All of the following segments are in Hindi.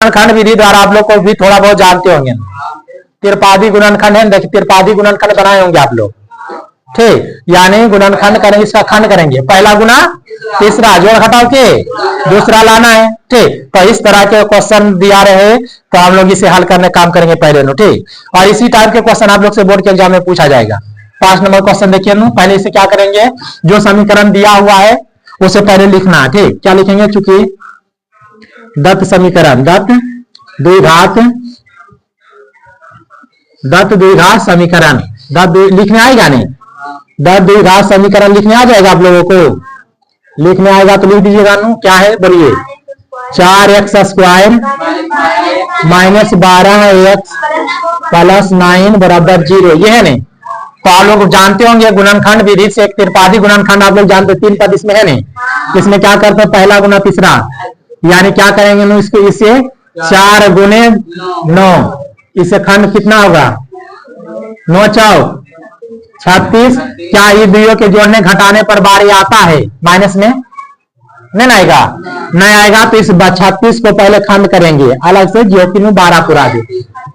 गुणनखंड विधि द्वारा आप लोग को भी थोड़ा बहुत जानते होंगे। त्रिपादी गुणनखंड है, देखिए त्रिपादी गुणनखंड बनाए होंगे आप लोग, ठीक। यानी गुणनखंड करेंगे, इसका खंड करेंगे, पहला गुना तीसरा, जोड़ घटाव के दूसरा लाना है, ठीक। तो इस तरह के क्वेश्चन दिया रहे तो हम लोग इसे हल करने काम करेंगे पहले नो, ठीक। और इसी टाइप के क्वेश्चन आप लोग से बोर्ड के एग्जाम में पूछा जाएगा। 5 नंबर क्वेश्चन देखिए नो, पहले इसे क्या करेंगे, जो समीकरण दिया हुआ है उसे पहले लिखना, ठीक। क्या लिखेंगे, चूंकि दत्त समीकरण, दत्त द्विघात समीकरण, लिखने आएगा नहीं, दत्त द्विघात समीकरण लिखने आ जाएगा आप लोगों को, लिखने आएगा तो लिख दीजिएगा नो। क्या है बोलिए, 4x² माइनस 12x प्लस 9 बराबर 0, ये है नहीं। तो आप लोग जानते होंगे गुणनखंड विधि से एक त्रिपादी गुणनखंड आप लोग जानते, 3 पद इसमें है नहीं, इसमें क्या करते हैं, पहला गुना तीसरा, यानी क्या करेंगे नो, इसको इसे 4 गुने 9, इसे खंड कितना होगा, 9 चौक 36। क्या ये दुइयों के जोड़ने घटाने पर बारी आता है, माइनस में नहीं आएगा, नहीं आएगा। तो इस 36 को पहले खंड करेंगे अलग से, जो कि 12 पूरा दे,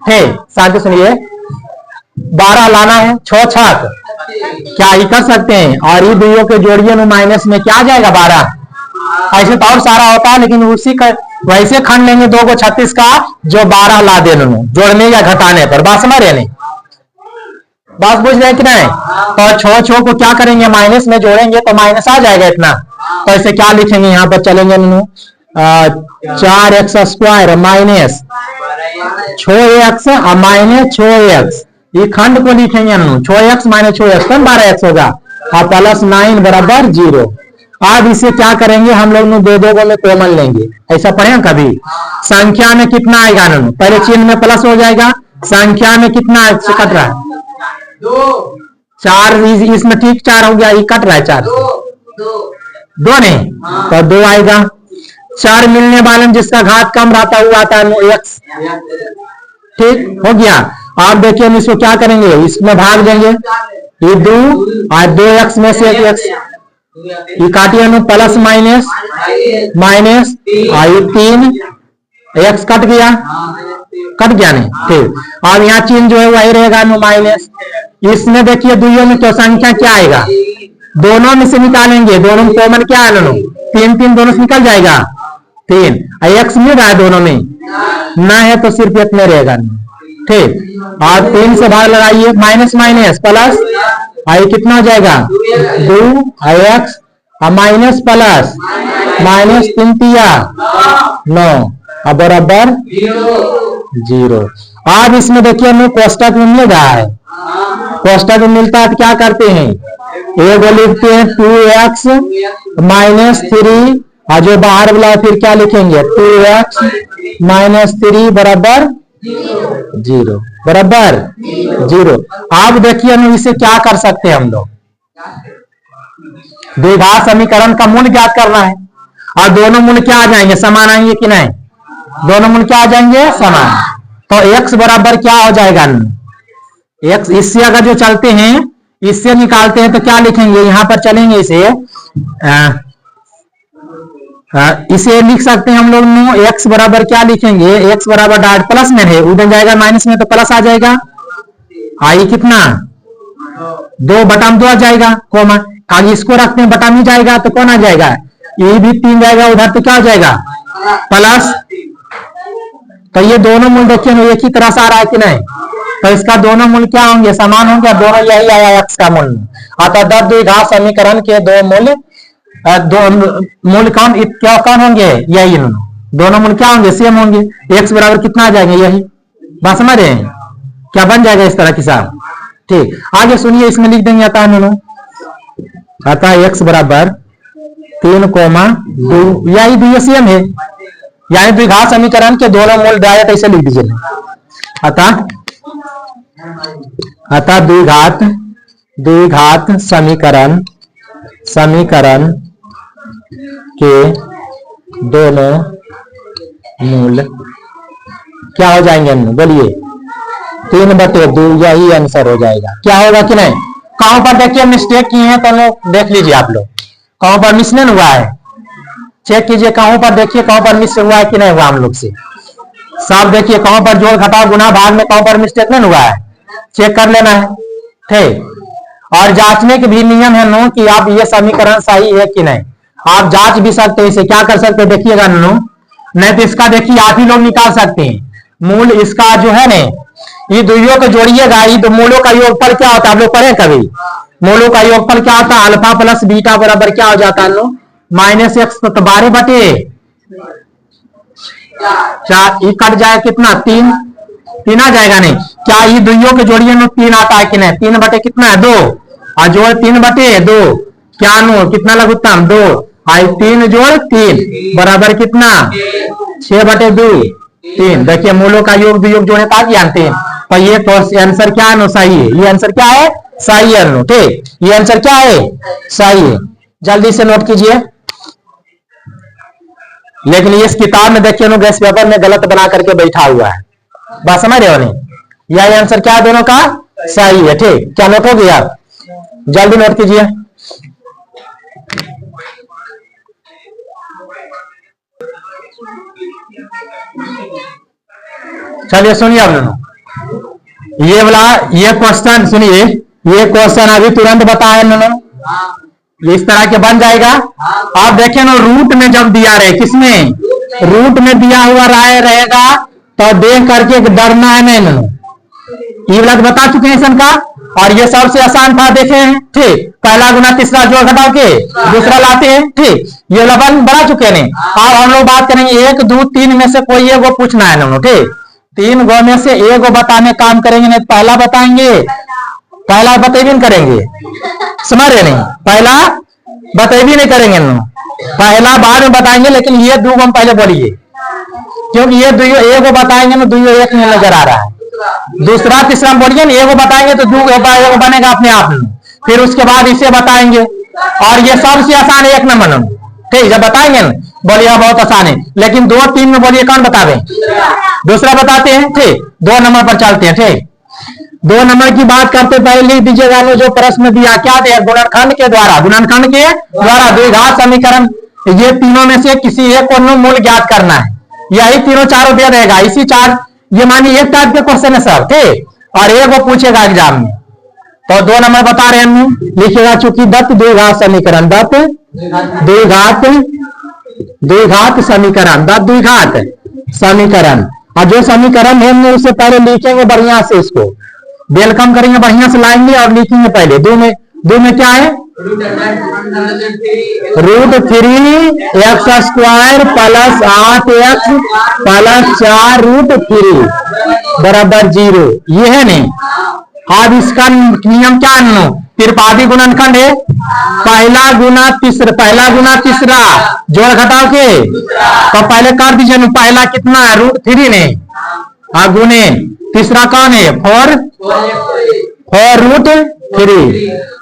ठीक। साथ सुनिए, 12 लाना है, 6 छक, क्या ही कर सकते हैं, और ये दुइयों के जोड़िए नो, माइनस में क्या आ जाएगा 12, ऐसे तो और सारा होता है, लेकिन उसी का वैसे खंड लेंगे 2 को 36 का, जो 12 ला दे जोड़ने या घटाने पर, बात समझ रहे नहीं, बात बुझ रहे कि नहीं। तो 6 को क्या करेंगे, माइनस में जोड़ेंगे तो माइनस आ जाएगा इतना, तो ऐसे क्या लिखेंगे, यहाँ पर चलेंगे 4x² minus 6x minus 6x, ये खंड को लिखेंगे 6x माइनस 6x, 12x होगा, और प्लस 9 बराबर 0। अब इसे क्या करेंगे, हम लोग दो में कॉमन लेंगे, ऐसा पढ़े कभी। संख्या में कितना आएगा, पहले चिन्ह में प्लस हो जाएगा, संख्या में कितना कट रहा है, 4, इसमें ठीक 4 हो गया, ये कट रहा है 4, 2 नहीं, तो 2 आएगा। 4 मिलने वाले में जिसका घात कम रहता हुआ आता है x, ठीक हो गया। आप देखिए हम इसको क्या करेंगे, इसमें भाग देंगे, ये 2 और 2x में से 1x, ये काटिए नो, प्लस माइनस माइनस, और ये 3 x कट गया नहीं, ठीक। अब यहाँ चिन्ह जो है वही रहेगा नो, माइनस। इसमें देखिए दुइयों में तो संख्या क्या आएगा, दोनों में से निकालेंगे, दोनों में कॉमन क्या है नो, 3 दोनों से निकल जाएगा, 3, x मिल रहा है दोनों में, ना है तो सिर्फ एक में रहेगा, ठीक। और 3 से भाग लगाइए, माइनस माइनस प्लस, आई कितना हो जाएगा 2x और माइनस प्लस माइनस 3 तिया 9 और बराबर 0। अब इसमें देखिए हमें कोष्टक में मिल रहा है, कोष्टक में मिलता है तो क्या करते हैं, एगो लिखते हैं 2x माइनस 3, और जो बाहर वाला फिर क्या लिखेंगे 2x माइनस 3 बराबर 0, बराबर 0। आप देखिए हम इसे क्या कर सकते हैं, हम लोग द्विघात समीकरण का मूल ज्ञात करना है, और दोनों मूल क्या आ जाएंगे, समान आएंगे कि नहीं, दोनों मूल क्या आ जाएंगे, समान। तो x बराबर क्या हो जाएगा, x इससे अगर जो चलते हैं इससे निकालते हैं तो क्या लिखेंगे, यहां पर चलेंगे इसे लिख सकते हैं हम लोग नो, x बराबर क्या लिखेंगे, x बराबर डायरेक्ट प्लस में है, उधर जाएगा माइनस में तो प्लस आ जाएगा, आई कितना 2 बटा 2 आ जाएगा, कॉमा आगे इसको रखते हैं बटा में जाएगा तो कौन आ जाएगा, ये भी 3 जाएगा उधर तो क्या हो जाएगा प्लस। तो ये दोनों मूल देखिए ना एक ही तरह से आ रहा है कि नहीं, तो इसका दोनों मूल क्या होंगे, समान होंगे, दोनों यही आया x का मूल। अतः दत्त द्विघात समीकरण के दो मूल कौन होंगे, यही दोनों मूल क्या होंगे, सेम होंगे। x बराबर कितना आ जाएंगे, यही बात समझ रहे हैं, क्या बन जाएगा इस तरह की साहब, ठीक। आगे सुनिए, इसमें लिख देंगे अतः x बराबर 3,2, यही भी सेम है, यानी द्विघात समीकरण के दोनों मूल डायरेक्ट ऐसे लिख दीजिए। अतः द्विघात समीकरण के दोनों मूल क्या हो जाएंगे, बोलिए 3/2, यही आंसर हो जाएगा। क्या होगा कि नहीं, कहां पर देखिए मिस्टेक किए हैं तो लोग देख लीजिए, आप लोग कहां पर मिस नहीं हुआ है, चेक कीजिए कहां पर, देखिए कहां पर मिस हुआ है कि नहीं हुआ हम लोग से, सब देखिए कहां पर जोड़ घटाव गुना भाग में कहां पर मिस्टेक नहीं हुआ है, चेक कर लेना है। ठीक, और जांचने के भी नियम है नो कि आप ये समीकरण सही है कि नहीं, आप जांच भी सकते हैं। इसे क्या कर सकते हैं देखिएगा नो, नहीं तो इसका देखिए आप ही लोग निकाल सकते हैं मूल इसका जो है ना, ये दुइयों को जोड़िएगा, ये दो मूलों का योगफल क्या होता है आप लोग पढ़े कभी, मूलों का योगफल क्या होता है, अल्फा प्लस बीटा बराबर क्या हो जाता है नो -x, तो 12 बटे 4, ये कट जाए कितना 3 आ जाएगा नहीं, क्या ये दुइयों के जोड़िए नो 3 आता है कि नहीं, 3 बटे कितना है 2, और जोड़ 3 बटे 2 क्या नो कितना लघुत्तम 2, आई 3 जोड़ 3 बराबर कितना 6 बटे 2 3। देखिए मूलों का योग वियोग जोड़े तो आ गया 3, तो ये आंसर क्या है नो सही है, ये आंसर क्या है सही है नो। ठीक, ये आंसर क्या है सही है, जल्दी से नोट कीजिए। लेकिन इस किताब में देखिए नो गैस पेपर में गलत बना करके बैठा हुआ है, बात समझ रहे हो नहीं, यह आंसर क्या है दोनों का सही है। ठीक, क्या नोट हो गया, जल्दी नोट कीजिए। चलिए सुनिए अब दोनों, ये वाला ये क्वेश्चन सुनिए, ये क्वेश्चन अभी तुरंत बताया इन्होंने, इस तरह के बन जाएगा। आप देखें ना रूट में जब दिया रहे, किसमें रूट में दिया हुआ रहेगा तो देख करके डरना है नहीं, ये वाला बता चुके हैं इसका, और ये सबसे आसान था देखे हैं। ठीक, पहला गुना तीसरा जोड़ घटाव के दूसरा लाते हैं। ठीक, ये वाला बना चुके हैं। अब हम लोग बात करेंगे 1 2 3 में से कोई एक वो पूछना है ना। ठीक, 3 गो में से एक बताने काम करेंगे, नहीं पहला बताएंगे, पहला बतेबी करेंगे, समझ रहे नहीं, पहला बतेबी नहीं करेंगे ना, पहला बाद में बताएंगे, लेकिन ये 2 हम पहले बोलिए, क्योंकि ये दुइयो एक बताएंगे ना, दुइयो एक नहीं नजर आ रहा है, दूसरा तीसरा बोलिए ना, एक बताएंगे तो 2 बनेगा अपने आप में, फिर उसके बाद इसे बताएंगे, और ये सबसे आसान 1 नंबर। ठीक, जब बताएंगे ना बोलिए बहुत आसान है, लेकिन 2 3 में बोलिए कौन बतावे, दूसरा बताते हैं। ठीक, 2 नंबर पर चलते हैं। ठीक, 2 नंबर की बात करते पहले लिख दीजिएगा जो प्रश्न दिया क्या दिया, गुणनखंड के द्वारा द्विघात समीकरण, ये तीनों में से किसी एक को मूल ज्ञात करना है, यही तीनों चारों दे देगा, इसी 4, ये मानिए एक टाइप के क्वेश्चन है सर। ठीक, और एक वो पूछेगा एग्जाम में, तो 2 नंबर बता रहे हैं, लिखिएगा चूंकि दत्त द्विघात समीकरण, दत्त द्विघात समीकरण, दत्त द्विघात समीकरण, और जो समीकरण है उससे पहले लिखेंगे बढ़िया से, इसको वेलकम करेंगे बढ़िया से, लाएंगे और लिखेंगे पहले 2 में क्या है √3x² प्लस 8x प्लस 4√3 बराबर 0, ये है नहीं। अब इसका नियम क्या है, त्रिपादी गुणनखंड है, पहला गुना तीसरा जोड़ घटाव के, तो पहले कर दीजिए, पहला कितना है √3 ने, गुने तीसरा कौन है 4√3,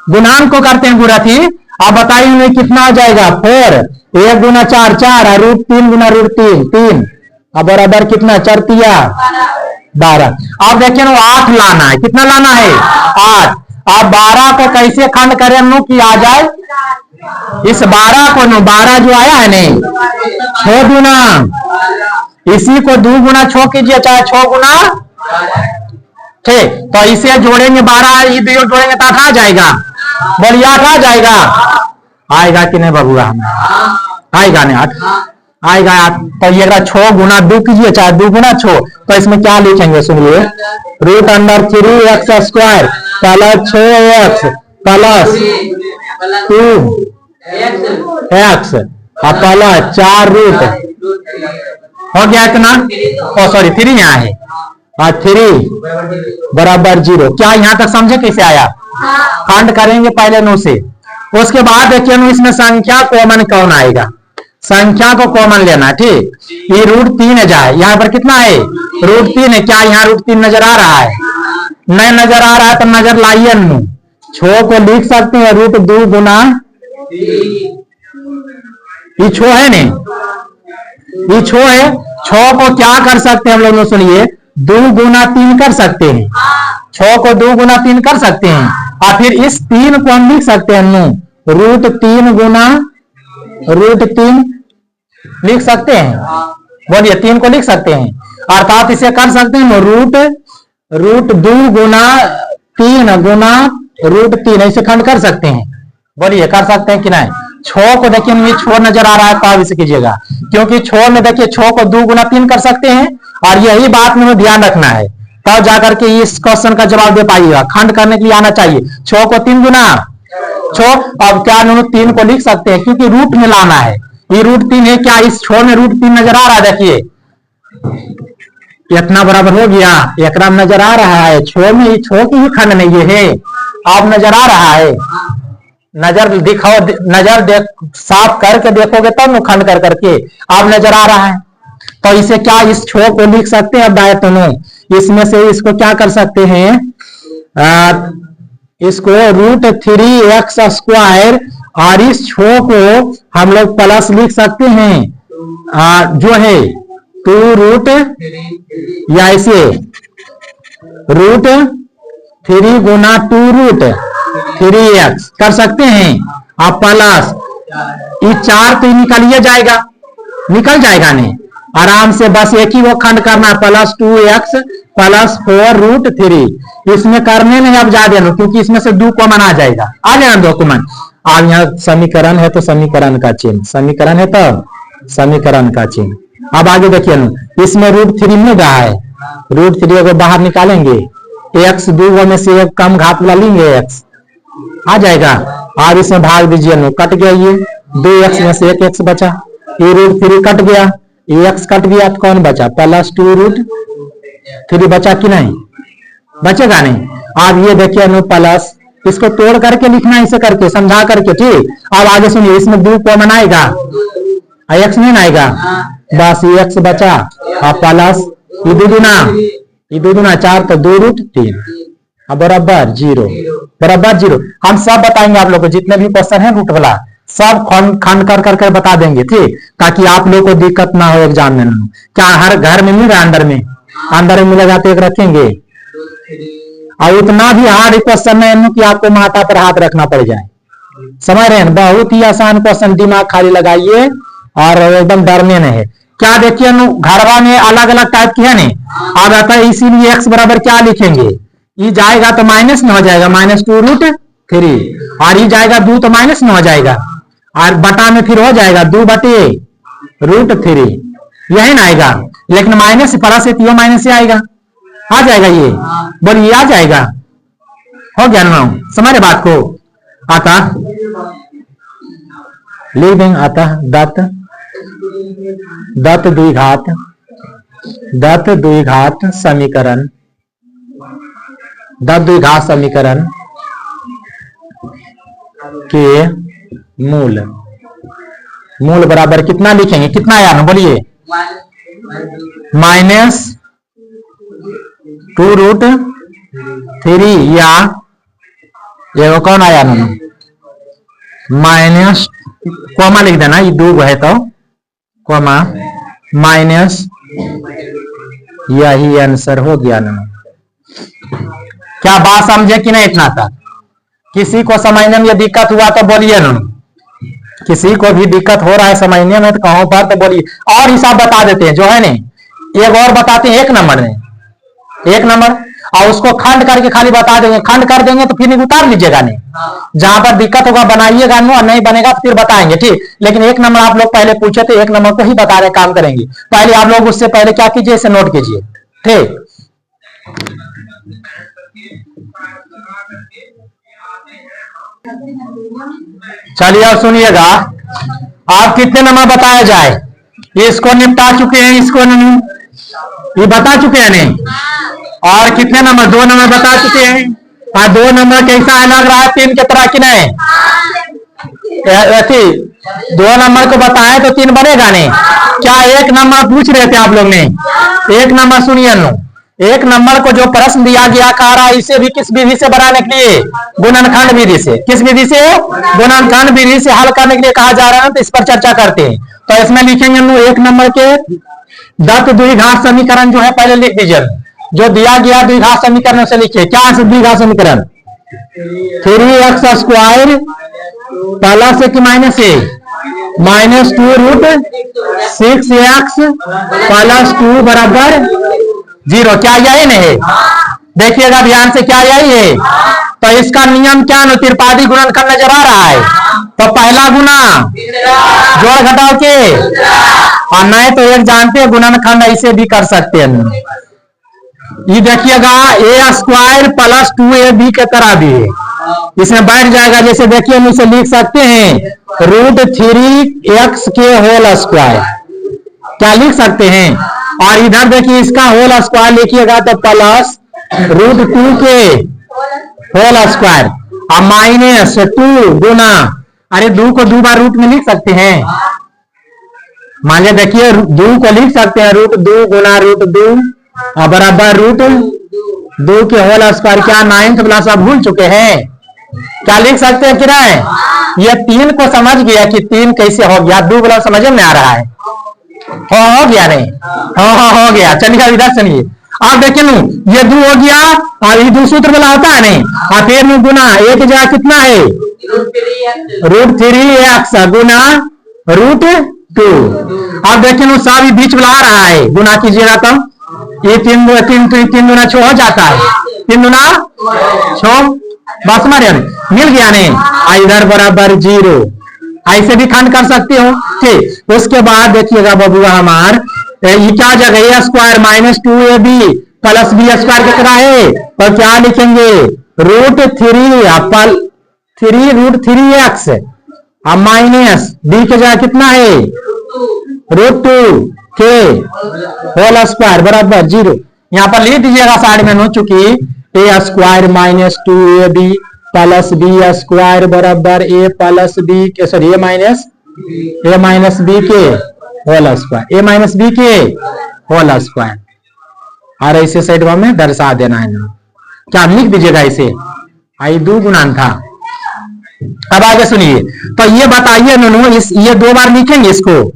गुणांक को करते हैं गुणा थी। अब बताइए कितना हो जाएगा 4, 1 गुना 4 4, √3 गुना √3 3, अब बराबर कितना 4 तिया 12। अब देखिए 8 लाना है, कितना लाना है 8। अब 12 को कैसे खंड करें नो कि आ जाए, इस 12 को नो 12 जो आया है नहीं 6 गुना, इसी को 2 गुना 6 कीजिए, चाहे 6 गुना। ठीक, तो इसे जोड़ेंगे 12, ये दो जोड़ेंगे तो 8 आ जाएगा, बोलिए 8 आ जाएगा, आएगा कि नहीं बाबू, आएगा नहीं 8 आएगा। तो ये 6 गुना 2 कीजिए, चाहे 2 गुना 6, तो इसमें क्या लिखेंगे सुनिए, √3x² plus 6x plus 2x plus 4 हो गया इतना, सॉरी 3 यहाँ है, और 3 बराबर 0। क्या यहाँ तक समझे कैसे आया, खंड करेंगे पहले नो से, उसके बाद देखिए नो इसमें संख्या कॉमन कौन आएगा, संख्या को कॉमन लेना। ठीक, ये √3 है जाए, यहाँ पर कितना है √3 है, क्या यहाँ √3 नजर आ रहा है, नहीं नजर आ रहा है तो नजर लाइए, 6 को लिख सकते हैं √2 गुना, ये 6 है नहीं, ये 6 है, 6 को क्या कर सकते हैं हम लोग सुनिए, 2 गुना 3 कर सकते हैं, 6 को 2 गुना 3 कर सकते हैं, और फिर इस 3 को हम लिख सकते हैं √3 गुना √3 लिख सकते हैं, बोलिए 3 को लिख सकते हैं, अर्थात इसे कर सकते हैं रूट 2 गुना 3 गुना रूट 3 ऐसे खंड कर सकते हैं। बोलिए कर सकते हैं कि नहीं। छो को देखिए ये छो नजर आ रहा है तो आप इसे कीजिएगा, क्योंकि छो में देखिए छो को 2 गुना 3 कर सकते हैं, और यही बात में ध्यान रखना है, तब जाकर के इस क्वेश्चन का जवाब दे पाइएगा। खंड करने के लिए आना चाहिए। छो को 3 गुना छो, अब क्या 3 को लिख सकते हैं क्योंकि रूट में लाना है, ये रूट 3 है। क्या इस छो में रूट 3 नजर आ रहा है? देखिए इतना बराबर हो गया, एक नजर आ रहा है। छो में छो की ही खंड नहीं ये है, अब नजर आ रहा है। नजर दिखाओ, नजर देख साफ करके देखोगे तब तो खंड कर करके अब नजर आ रहा है। तो इसे क्या इस छो को लिख सकते हैं दायित्व में, इसमें से इसको क्या कर सकते हैं, इसको रूट 3x स्क्वायर, और इस छो को हम लोग प्लस लिख सकते हैं जो है 2 रूट, या इसे रूट 3 गुना 2 रूट 3x कर सकते हैं। आप प्लस ये 4 तो निकलिए जाएगा, निकल जाएगा नहीं, आराम से बस एक ही वो खंड करना, प्लस 2x प्लस 4 रूट 3। इसमें करने में अब जा देना, क्योंकि इसमें से 2 कॉमन आ जाएगा, आ जाएगा 2 कॉमन। अब यहाँ समीकरण है तो समीकरण का चिन्ह, समीकरण है तब समीकरण का चिन्ह। अब आगे देखिए ना, इसमें रूट 3 मिल रहा है, रूट 3 को बाहर निकालेंगे, x 2 में से एक कम घात वाला लेंगे, x आ जाएगा, और इसमें भाग दीजिए ना, कट गया ये 2x में से एक x बचा, ये रूट 3 कट गया, ये x कट गया, तो कौन बचा? प्लस 2 रूट 3 बचा कि नहीं? बचेगा नहीं। अब ये देखिए ना प्लस, इसको तोड़ करके लिखना इसे करके समझा करके, ठीक। अब आगे सुनिए, इसमें 2 कॉमन आएगा, x नहीं आएगा, बस ये x बचा, और प्लस ये 2 दूना 4 तो 2 रूट 3 बराबर 0, बराबर 0। हम सब बताएंगे आप लोग को, जितने भी क्वेश्चन है रूट वाला सब खंड कर करके बता देंगे, ठीक, ताकि आप लोग को दिक्कत ना हो एग्जाम में। क्या हर घर में मिल रहा है? अंदर में मिलेगा तो एक रखेंगे, और उतना भी हार्ड क्वेश्चन नहीं कि आपको माथा पर हाथ रखना पड़ जाए, समझ रहे हैं? बहुत ही आसान क्वेश्चन, दिमाग खाली लगाइए और एकदम डरने नहीं है। क्या देखिए घरवा में अलग अलग टाइप की है नहीं, अब आता है, इसीलिए x बराबर क्या लिखेंगे, ये जाएगा तो माइनस में हो जाएगा, -2 रूट 3, और ये जाएगा 2 तो माइनस में हो जाएगा, और बटा में फिर हो जाएगा 2 बटे रूट 3, यही ना आएगा, लेकिन माइनस प्लस से तो माइनस से आएगा, आ जाएगा ये, बोलिए आ जाएगा, हो गया ना? समझ बात को? आता लिख देंगे, आता दत्त द्विघात समीकरण, दत्त द्विघात समीकरण के मूल बराबर कितना लिखेंगे? कितना आया ना, बोलिए -2 रूट 3, या ये कौन आया ना, माइनस कॉमा लिख देना, ये 2 है तो कॉमा माइनस, यही आंसर हो गया ना। क्या बात समझे कि नहीं? इतना था। किसी को समझने में दिक्कत हुआ तो बोलिए ना, किसी को भी दिक्कत हो रहा है समझने में तो कहीं पर तो बोलिए, और हिसाब बता देते हैं जो है नहीं, एक और बताते हैं, 1 नंबर में 1 नंबर, और उसको खंड करके खाली बता देंगे, खंड कर देंगे तो फिर उतार लीजिएगा नहीं, जहां पर दिक्कत होगा बनाइएगा नो, और नहीं बनेगा तो फिर बताएंगे, ठीक। लेकिन 1 नंबर आप लोग पहले पूछे थे, 1 नंबर को ही बता रहे काम करेंगे, पहले आप लोग उससे पहले क्या कीजिए, इसे नोट कीजिए, ठीक। चलिए अब सुनिएगा, आप कितने नंबर बताया जाए, इसको निपटा चुके हैं, इसको नहीं, ये बता चुके हैं नहीं, और कितने नंबर? 2 नंबर बता चुके हैं, और 2 नंबर कैसा है, लग रहा है 3 की तरह कि नहीं? 2 नंबर को बताए तो 3 बनेगा नहीं। क्या 1 नंबर पूछ रहे थे आप लोग ने? 1 नंबर सुनिए नो, 1 नंबर को जो प्रश्न दिया गया कह रहा है, इसे भी किस विधि से बनाने के लिए? गुणनखंड विधि से। किस विधि से? गुणनखंड विधि से हल करने के लिए कहा जा रहा है, तो इस पर चर्चा करते हैं। तो इसमें लिखेंगे 1 नंबर के दत्त द्विघात समीकरण जो है पहले लिख दीजिए, जो दिया गया द्विघात समीकरण से लिखिए। क्या है द्विघात समीकरण? 3x square plus 1 minus 1 -2√6x + 2 बराबर 0। क्या यही नहीं? देखिएगा ध्यान से, क्या यही है? तो इसका नियम क्या है? त्रिपादी गुणनखंड नजर आ रहा है, तो पहला गुना जोड़ घटाव के, और नहीं तो एक जानते हैं गुणनखंड ऐसे भी कर सकते हैं। ये देखिएगा a² + 2ab के तरह भी है, इसमें बैठ जाएगा। जैसे देखिए हम इसे लिख सकते हैं √3x के होल स्क्वायर, क्या लिख सकते हैं? और इधर देखिए इसका होल स्क्वायर लिखिएगा तो प्लस √2 के होल स्क्वायर और -2 गुना, अरे 2 को 2 बार रूट में लिख सकते हैं। मान लिया देखिए 2 को लिख सकते हैं √2 गुना √2 और बराबर √2 के होल स्क्वायर। क्या 9th क्लास आप भूल चुके हैं? क्या लिख सकते हैं कि नहीं? ये 3 को समझ गया कि 3 कैसे हो गया, 2 वाला समझ में आ रहा है। हो गया नहीं? हो गया। चलिए इधर सुनिए, आप देखिए नु ये 2 हो गया और ये 2 सूत्र वाला होता है नहीं, और फिर नु गुना एक जगह कितना है √3x गुना √2। अब देखिए नु सब बीच वाला आ रहा है, गुना कीजिएगा तो ये 3 दूना 6 हो जाता है, 3 दूना 6 बस मिल गया नहीं। इधर बराबर 0, ऐसे भी खंड कर सकते हो। ठीक, उसके बाद देखिएगा बबुआ हमार ये क्या जगह a² -2ab + b² कितना है, तो क्या लिखेंगे √3 और माइनस b के जगह कितना है √2 के होल स्क्वायर बराबर 0। यहाँ पर लिख दीजिएगा साइड में, चूंकि a² -2ab + b² बराबर a + b के सॉरी a - b के होल स्क्वायर, a - b के होल स्क्वायर, और ऐसे साइड में दर्शा देना है। क्या लिख दीजिएगा इसे, आई 2 गुणन था। अब आगे सुनिए, तो ये बताइए ननू, ये 2 बार लिखेंगे, इसको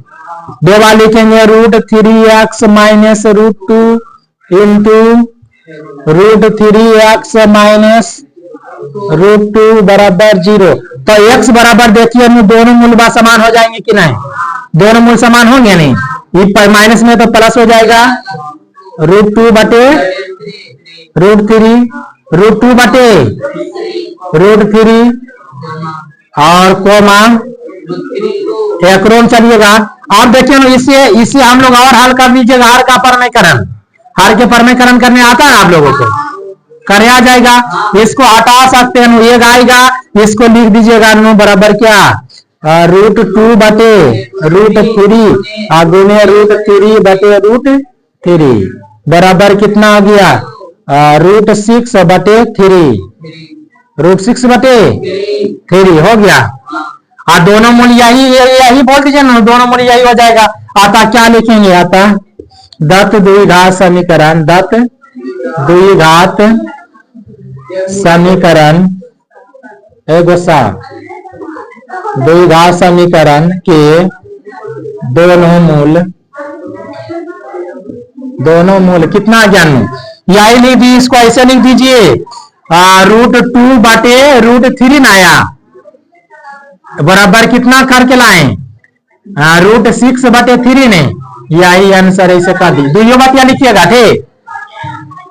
2 बार लिखेंगे √3x - √2 इंटू √3x - √2 बराबर 0। तो x बराबर देखिए दोनों मूल समान हो जाएंगे कि नहीं? दोनों मूल समान होंगे नहीं, ये माइनस में तो प्लस हो जाएगा √2 बटे √3, √2 बटे √3 और कोमा एकरोन चलिएगा। आप देखिए ना, इसे हम लोग और हल कर लीजिएगा, हर का परमेकरण, हर के परमेकरण करने आता है आप लोगों को, करे आ जाएगा। इसको हटा सकते हैं, ये आएगा, इसको लिख दीजिएगा नो बराबर क्या √2 बटे √3 और गुने √3 बटे √3 बराबर कितना हो गया √6 बटे 3, √6 बटे 3 हो गया। और दोनों मूल यही बोल दीजिए ना, दोनों मूल यही हो जाएगा। आता क्या लिखेंगे, आता दत्त द्विघात समीकरण, दत्त द्विघात समीकरण गुस्सा द्विघात समीकरण के दोनों मूल कितना ज्ञान, यही लिख दी, इसको ऐसे लिख दीजिए √2 बटे √3 आया बराबर कितना करके लाए √6 बटे 3 ने, यही आंसर ऐसे कर दी। दोनों बात यहाँ लिखिएगा, ठीक,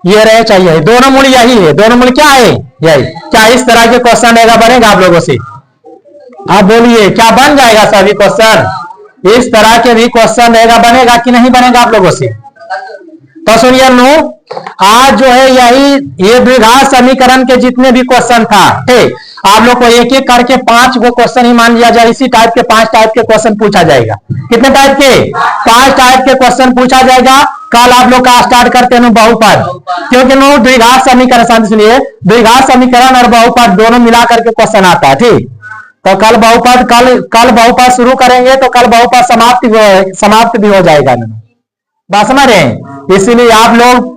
ये रहे चाहिए, दोनों मूल यही है, दोनों मूल क्या है यही। क्या इस तरह के क्वेश्चन बनेगा आप लोगों से? आप बोलिए क्या बन जाएगा सभी क्वेश्चन? इस तरह के भी क्वेश्चन बनेगा कि नहीं बनेगा आप लोगों से? तो सुनिए नो, आज जो है ये द्विघात समीकरण के जितने भी क्वेश्चन था, ठीक, आप लोग को एक एक करके 5 गो क्वेश्चन ही मान लिया जाए, इसी टाइप के 5 टाइप के क्वेश्चन पूछा जाएगा। कितने टाइप के? 5 टाइप के क्वेश्चन पूछा जाएगा। कल आप लोग का स्टार्ट करते हैं बहुपद, क्योंकि नो द्विघात समीकरण, इसलिए द्विघात समीकरण और बहुपद दोनों मिला करके क्वेश्चन आता है, ठीक। तो कल बहुपद शुरू करेंगे, तो कल बहुपद समाप्त भी हो जाएगा। बात समझ रहे हैं? इसीलिए आप लोग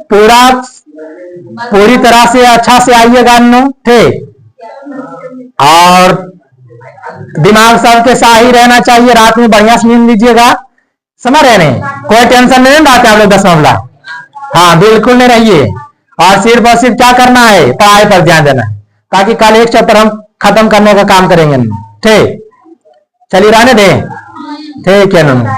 पूरी तरह से अच्छा से आइएगा, ठीक, और दिमाग सबके सही रहना चाहिए, रात में बढ़िया से नींद लीजिएगा, समझ रहे नहीं? कोई टेंशन नहीं रहता है आप लोग 10 मामला, हाँ बिल्कुल नहीं रहिए। और सिर्फ और सिर्फ क्या करना है, पढ़ाई पर ध्यान देना है, ताकि कल एक चैप्टर हम खत्म करने का काम करेंगे, ठीक। चलिए रहने दे, ठीक है ना।